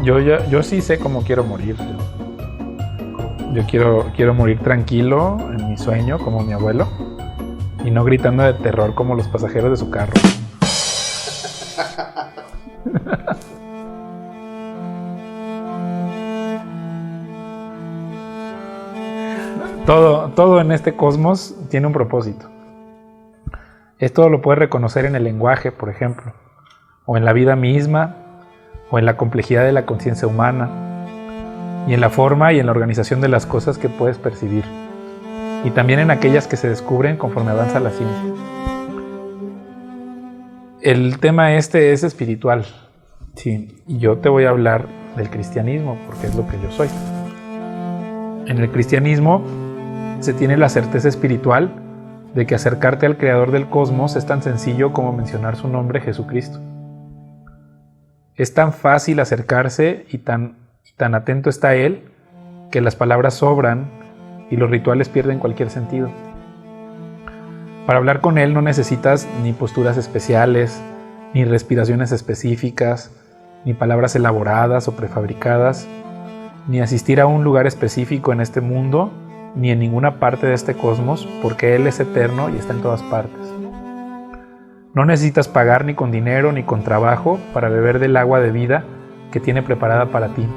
Yo sí sé cómo quiero morir. Yo quiero morir tranquilo en mi sueño, como mi abuelo, y no gritando de terror como los pasajeros de su carro. Todo en este cosmos tiene un propósito. Esto lo puedes reconocer en el lenguaje, por ejemplo, o en la vida misma, o en la complejidad de la conciencia humana, y en la forma y en la organización de las cosas que puedes percibir, y también en aquellas que se descubren conforme avanza la ciencia. El tema es espiritual, sí, y yo te voy a hablar del cristianismo, porque es lo que yo soy. En el cristianismo se tiene la certeza espiritual de que acercarte al Creador del cosmos es tan sencillo como mencionar su nombre, Jesucristo. Es tan fácil acercarse y tan atento está Él, que las palabras sobran y los rituales pierden cualquier sentido. Para hablar con Él no necesitas ni posturas especiales, ni respiraciones específicas, ni palabras elaboradas o prefabricadas, ni asistir a un lugar específico en este mundo, ni en ninguna parte de este cosmos, porque Él es eterno y está en todas partes. No necesitas pagar ni con dinero ni con trabajo para beber del agua de vida que tiene preparada para ti,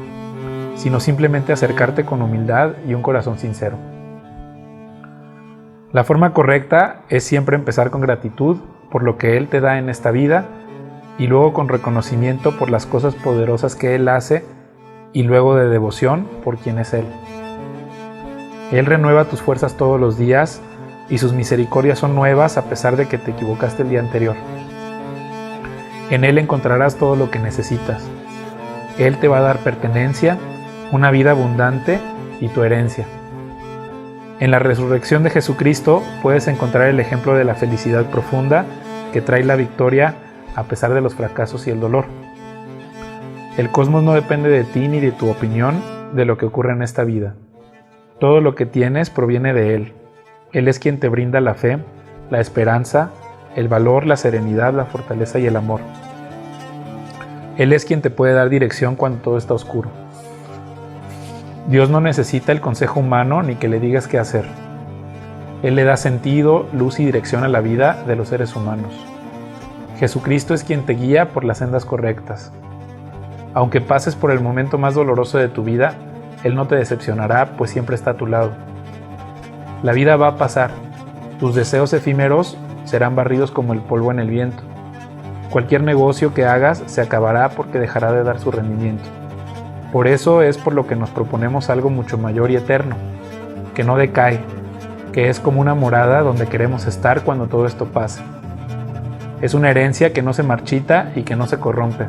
sino simplemente acercarte con humildad y un corazón sincero. La forma correcta es siempre empezar con gratitud por lo que Él te da en esta vida y luego con reconocimiento por las cosas poderosas que Él hace y luego de devoción por quien es Él. Él renueva tus fuerzas todos los días y sus misericordias son nuevas a pesar de que te equivocaste el día anterior. En Él encontrarás todo lo que necesitas. Él te va a dar pertenencia, una vida abundante y tu herencia. En la resurrección de Jesucristo puedes encontrar el ejemplo de la felicidad profunda que trae la victoria a pesar de los fracasos y el dolor. El cosmos no depende de ti ni de tu opinión de lo que ocurre en esta vida. Todo lo que tienes proviene de Él. Él es quien te brinda la fe, la esperanza, el valor, la serenidad, la fortaleza y el amor. Él es quien te puede dar dirección cuando todo está oscuro. Dios no necesita el consejo humano ni que le digas qué hacer. Él le da sentido, luz y dirección a la vida de los seres humanos. Jesucristo es quien te guía por las sendas correctas. Aunque pases por el momento más doloroso de tu vida, Él no te decepcionará, pues siempre está a tu lado. La vida va a pasar. Tus deseos efímeros serán barridos como el polvo en el viento. Cualquier negocio que hagas se acabará porque dejará de dar su rendimiento. Por eso es por lo que nos proponemos algo mucho mayor y eterno, que no decae, que es como una morada donde queremos estar cuando todo esto pase. Es una herencia que no se marchita y que no se corrompe.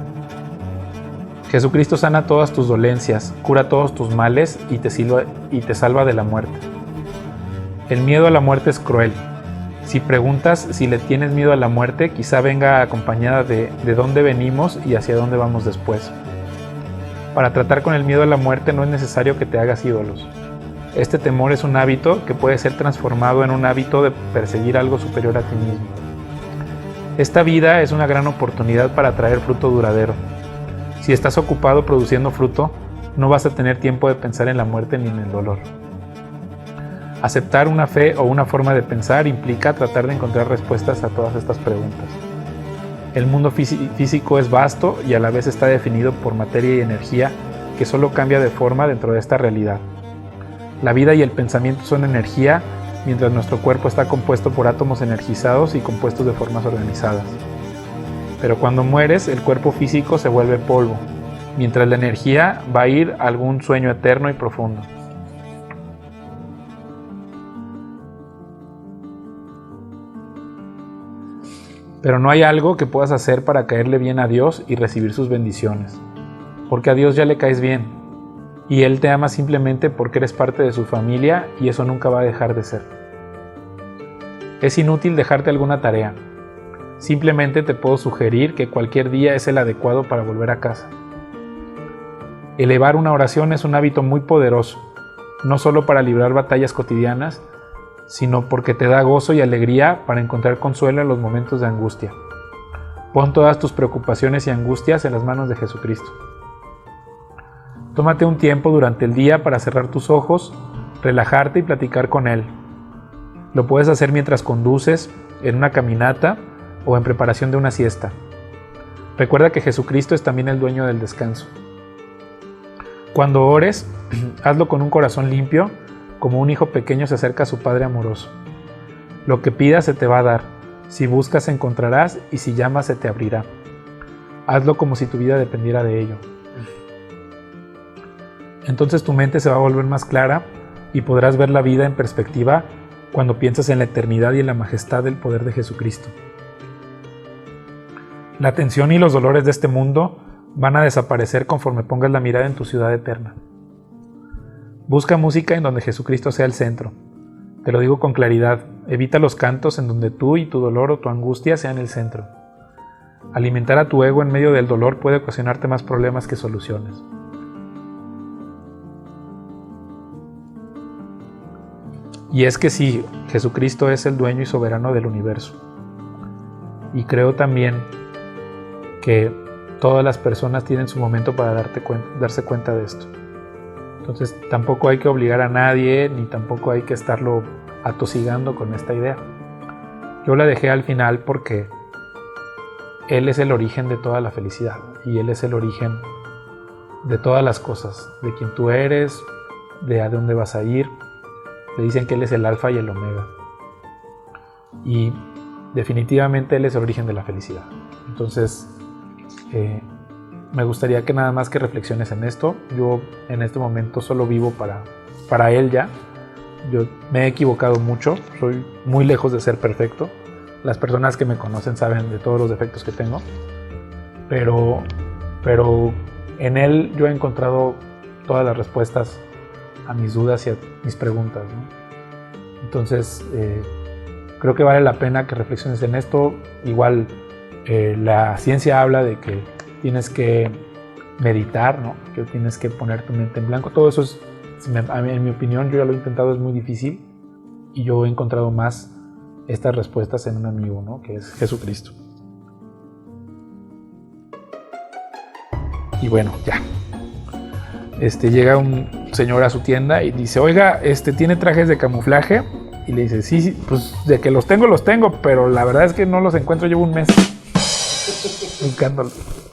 Jesucristo sana todas tus dolencias, cura todos tus males y te salva de la muerte. El miedo a la muerte es cruel. Si preguntas si le tienes miedo a la muerte, quizá venga acompañada de dónde venimos y hacia dónde vamos después. Para tratar con el miedo a la muerte no es necesario que te hagas ídolos. Este temor es un hábito que puede ser transformado en un hábito de perseguir algo superior a ti mismo. Esta vida es una gran oportunidad para traer fruto duradero. Si estás ocupado produciendo fruto, no vas a tener tiempo de pensar en la muerte ni en el dolor. Aceptar una fe o una forma de pensar implica tratar de encontrar respuestas a todas estas preguntas. El mundo físico es vasto y a la vez está definido por materia y energía que solo cambia de forma dentro de esta realidad. La vida y el pensamiento son energía, mientras nuestro cuerpo está compuesto por átomos energizados y compuestos de formas organizadas. Pero cuando mueres, el cuerpo físico se vuelve polvo, mientras la energía va a ir a algún sueño eterno y profundo. Pero no hay algo que puedas hacer para caerle bien a Dios y recibir sus bendiciones, porque a Dios ya le caes bien, y Él te ama simplemente porque eres parte de su familia y eso nunca va a dejar de ser. Es inútil dejarte alguna tarea. Simplemente te puedo sugerir que cualquier día es el adecuado para volver a casa. Elevar una oración es un hábito muy poderoso, no solo para librar batallas cotidianas, sino porque te da gozo y alegría para encontrar consuelo en los momentos de angustia. Pon todas tus preocupaciones y angustias en las manos de Jesucristo. Tómate un tiempo durante el día para cerrar tus ojos, relajarte y platicar con Él. Lo puedes hacer mientras conduces, en una caminata o en preparación de una siesta. Recuerda que Jesucristo es también el dueño del descanso. Cuando ores, hazlo con un corazón limpio, como un hijo pequeño se acerca a su Padre amoroso. Lo que pidas se te va a dar, si buscas encontrarás y si llamas se te abrirá. Hazlo como si tu vida dependiera de ello. Entonces tu mente se va a volver más clara y podrás ver la vida en perspectiva cuando piensas en la eternidad y en la majestad del poder de Jesucristo. La tensión y los dolores de este mundo van a desaparecer conforme pongas la mirada en tu ciudad eterna. Busca música en donde Jesucristo sea el centro. Te lo digo con claridad, evita los cantos en donde tú y tu dolor o tu angustia sean el centro. Alimentar a tu ego en medio del dolor puede ocasionarte más problemas que soluciones. Y es que sí, Jesucristo es el dueño y soberano del universo. Y creo también que todas las personas tienen su momento para darse cuenta de esto. Entonces tampoco hay que obligar a nadie, ni tampoco hay que estarlo atosigando con esta idea. Yo la dejé al final porque Él es el origen de toda la felicidad y Él es el origen de todas las cosas, de quién tú eres, de a dónde vas a ir. Te dicen que Él es el alfa y el omega. Y definitivamente Él es el origen de la felicidad. Entonces, me gustaría que nada más que reflexiones en esto. Yo en este momento solo vivo para Él ya. Yo me he equivocado mucho, soy muy lejos de ser perfecto. Las personas que me conocen saben de todos los defectos que tengo. Pero en Él yo he encontrado todas las respuestas a mis dudas y a mis preguntas, ¿no? Entonces, creo que vale la pena que reflexiones en esto. Igual, la ciencia habla de que tienes que meditar, ¿no? Que tienes que poner tu mente en blanco. Todo eso es, en mi opinión, yo ya lo he intentado, es muy difícil. Y yo he encontrado más estas respuestas en un amigo, ¿no? Que es Jesucristo. Y bueno, ya. Llega un señor a su tienda y dice, oiga, ¿tiene trajes de camuflaje? Y le dice, sí, pues de que los tengo, pero la verdad es que no los encuentro, llevo un mes buscándolos.